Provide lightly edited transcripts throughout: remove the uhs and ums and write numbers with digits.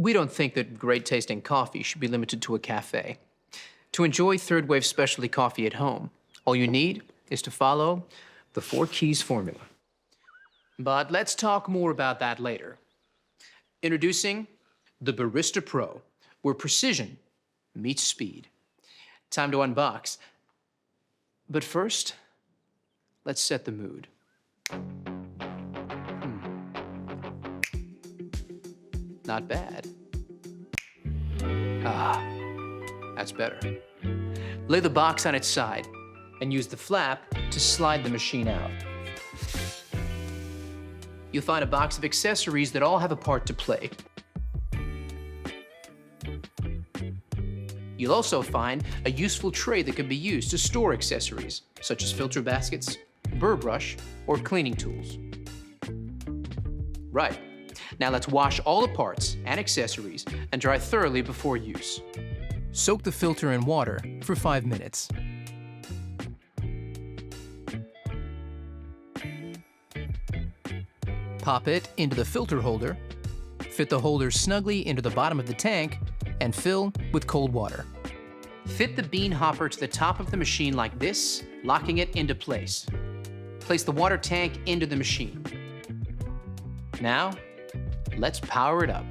We don't think that great-tasting coffee should be limited to a cafe. To enjoy third-wave specialty coffee at home, all you need is to follow the 4 keys formula. But let's talk more about that later. Introducing the Barista Pro, where precision meets speed. Time to unbox. But first, let's set the mood. Not bad. Ah, that's better. Lay the box on its side and use the flap to slide the machine out. You'll find a box of accessories that all have a part to play. You'll also find a useful tray that can be used to store accessories, such as filter baskets, burr brush, or cleaning tools. Right. Now let's wash all the parts and accessories and dry thoroughly before use. Soak the filter in water for 5 minutes. Pop it into the filter holder, fit the holder snugly into the bottom of the tank, and fill with cold water. Fit the bean hopper to the top of the machine like this, locking it into place. Place the water tank into the machine. Now, let's power it up.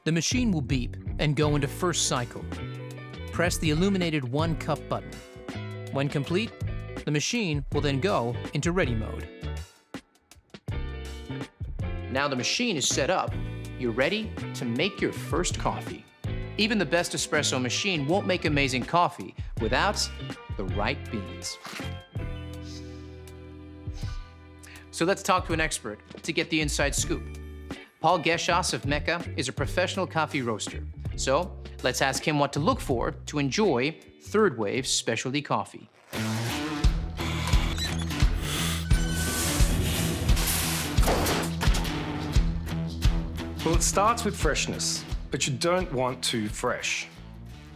The machine will beep and go into first cycle. Press the illuminated 1 cup button. When complete, the machine will then go into ready mode. Now the machine is set up, you're ready to make your first coffee. Even the best espresso machine won't make amazing coffee without the right beans. So let's talk to an expert to get the inside scoop. Paul Geschas of Mecca is a professional coffee roaster. So let's ask him what to look for to enjoy third-wave specialty coffee. Well, it starts with freshness, but you don't want too fresh.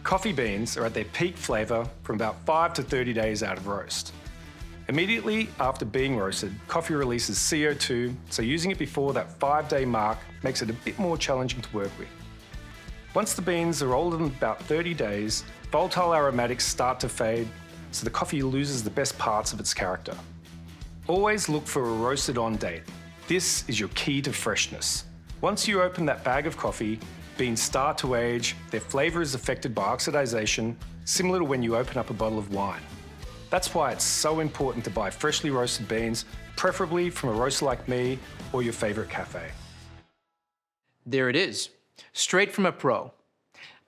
Coffee beans are at their peak flavour from about 5 to 30 days out of roast. Immediately after being roasted, coffee releases CO2, so using it before that 5-day mark makes it a bit more challenging to work with. Once the beans are older than about 30 days, volatile aromatics start to fade, so the coffee loses the best parts of its character. Always look for a roasted on date. This is your key to freshness. Once you open that bag of coffee, beans start to age, their flavour is affected by oxidation, similar to when you open up a bottle of wine. That's why it's so important to buy freshly roasted beans, preferably from a roaster like me or your favourite cafe. There it is, straight from a pro.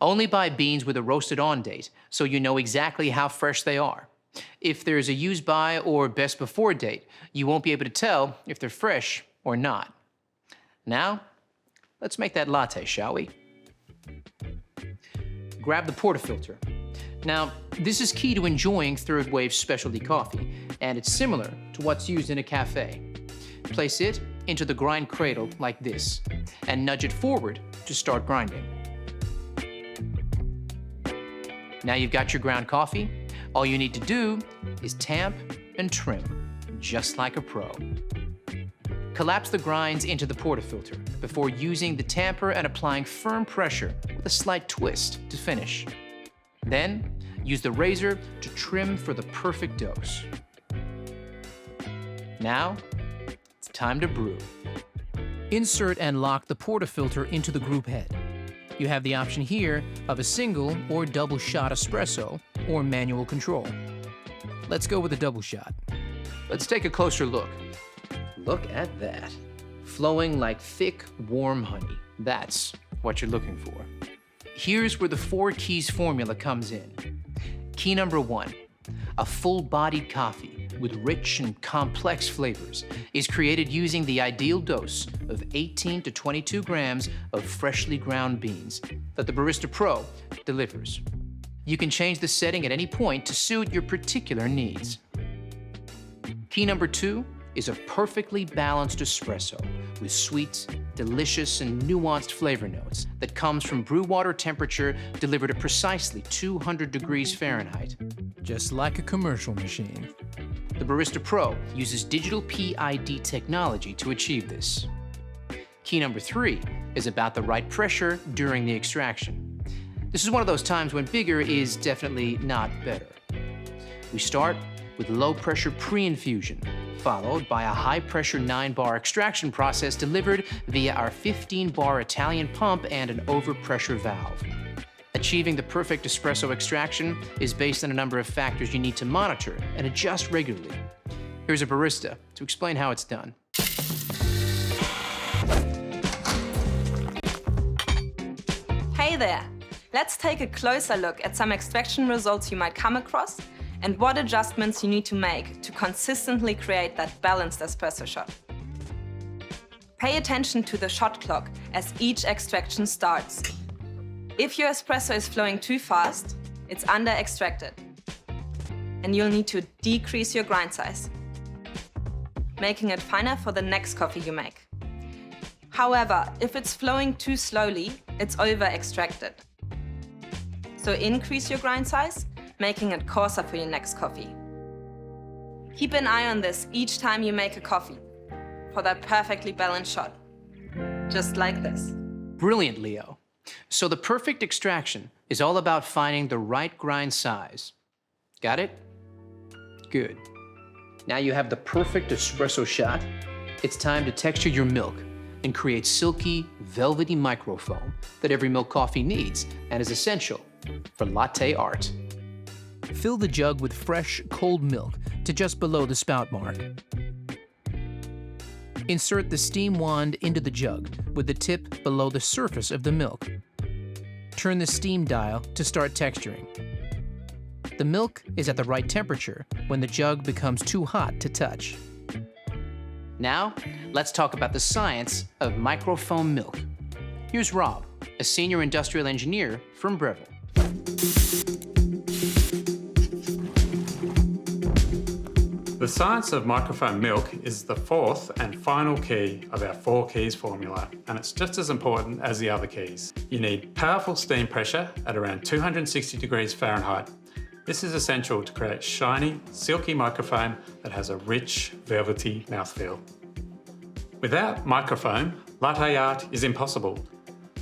Only buy beans with a roasted on date, so you know exactly how fresh they are. If there's a use by or best before date, you won't be able to tell if they're fresh or not. Now, let's make that latte, shall we? Grab the portafilter. Now, this is key to enjoying third-wave specialty coffee, and it's similar to what's used in a cafe. Place it into the grind cradle like this, and nudge it forward to start grinding. Now you've got your ground coffee. All you need to do is tamp and trim, just like a pro. Collapse the grinds into the portafilter before using the tamper and applying firm pressure with a slight twist to finish. Then, use the razor to trim for the perfect dose. Now, it's time to brew. Insert and lock the portafilter into the group head. You have the option here of a single or double shot espresso or manual control. Let's go with a double shot. Let's take a closer look. Look at that. Flowing like thick, warm honey. That's what you're looking for. Here's where the 4 keys formula comes in. Key number 1, a full-bodied coffee with rich and complex flavors is created using the ideal dose of 18 to 22 grams of freshly ground beans that the Barista Pro delivers. You can change the setting at any point to suit your particular needs. Key number 2 is a perfectly balanced espresso with sweet, delicious, and nuanced flavor notes that comes from brew water temperature delivered at precisely 200 degrees Fahrenheit. Just like a commercial machine. The Barista Pro uses digital PID technology to achieve this. Key number 3 is about the right pressure during the extraction. This is one of those times when bigger is definitely not better. We start with low-pressure pre-infusion, followed by a high-pressure 9-bar extraction process delivered via our 15-bar Italian pump and an overpressure valve. Achieving the perfect espresso extraction is based on a number of factors you need to monitor and adjust regularly. Here's a barista to explain how it's done. Hey there! Let's take a closer look at some extraction results you might come across and what adjustments you need to make to consistently create that balanced espresso shot. Pay attention to the shot clock as each extraction starts. If your espresso is flowing too fast, it's under-extracted, and you'll need to decrease your grind size, making it finer for the next coffee you make. However, if it's flowing too slowly, it's over-extracted. So increase your grind size, making it coarser for your next coffee. Keep an eye on this each time you make a coffee for that perfectly balanced shot, just like this. Brilliant, Leo. So the perfect extraction is all about finding the right grind size. Got it? Good. Now you have the perfect espresso shot. It's time to texture your milk and create silky, velvety microfoam that every milk coffee needs and is essential for latte art. Fill the jug with fresh, cold milk to just below the spout mark. Insert the steam wand into the jug with the tip below the surface of the milk. Turn the steam dial to start texturing. The milk is at the right temperature when the jug becomes too hot to touch. Now, let's talk about the science of microfoam milk. Here's Rob, a senior industrial engineer from Breville. The science of microfoam milk is the fourth and final key of our 4 keys formula, and it's just as important as the other keys. You need powerful steam pressure at around 260 degrees Fahrenheit. This is essential to create shiny, silky microfoam that has a rich, velvety mouthfeel. Without microfoam, latte art is impossible.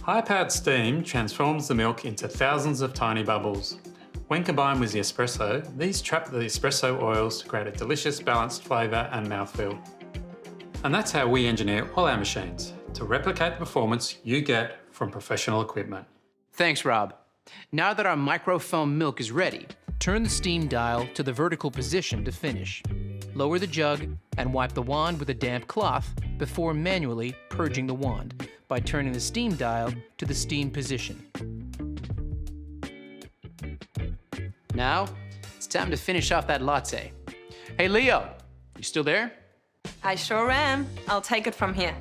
High-powered steam transforms the milk into thousands of tiny bubbles. When combined with the espresso, these trap the espresso oils to create a delicious balanced flavour and mouthfeel. And that's how we engineer all our machines, to replicate the performance you get from professional equipment. Thanks, Rob. Now that our microfoam milk is ready, turn the steam dial to the vertical position to finish. Lower the jug and wipe the wand with a damp cloth before manually purging the wand by turning the steam dial to the steam position. Now, it's time to finish off that latte. Hey, Leo, you still there? I sure am. I'll take it from here.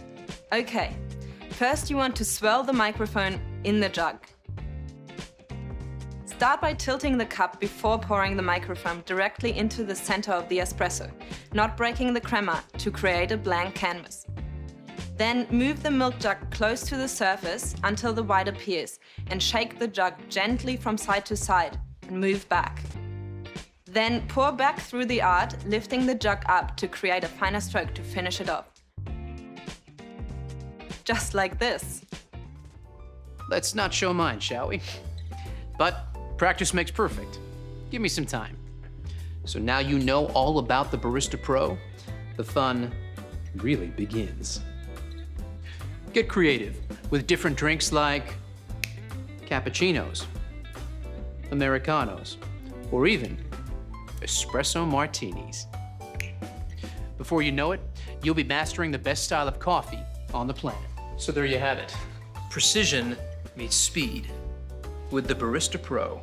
Okay, first you want to swirl the microphone in the jug. Start by tilting the cup before pouring the microfoam directly into the center of the espresso, not breaking the crema to create a blank canvas. Then move the milk jug close to the surface until the white appears and shake the jug gently from side to side and move back. Then pour back through the art, lifting the jug up to create a finer stroke to finish it off. Just like this. Let's not show mine, shall we? But practice makes perfect. Give me some time. So now you know all about the Barista Pro, the fun really begins. Get creative with different drinks like cappuccinos, Americanos, or even espresso martinis. Before you know it, you'll be mastering the best style of coffee on the planet. So there you have it. Precision meets speed with the Barista Pro.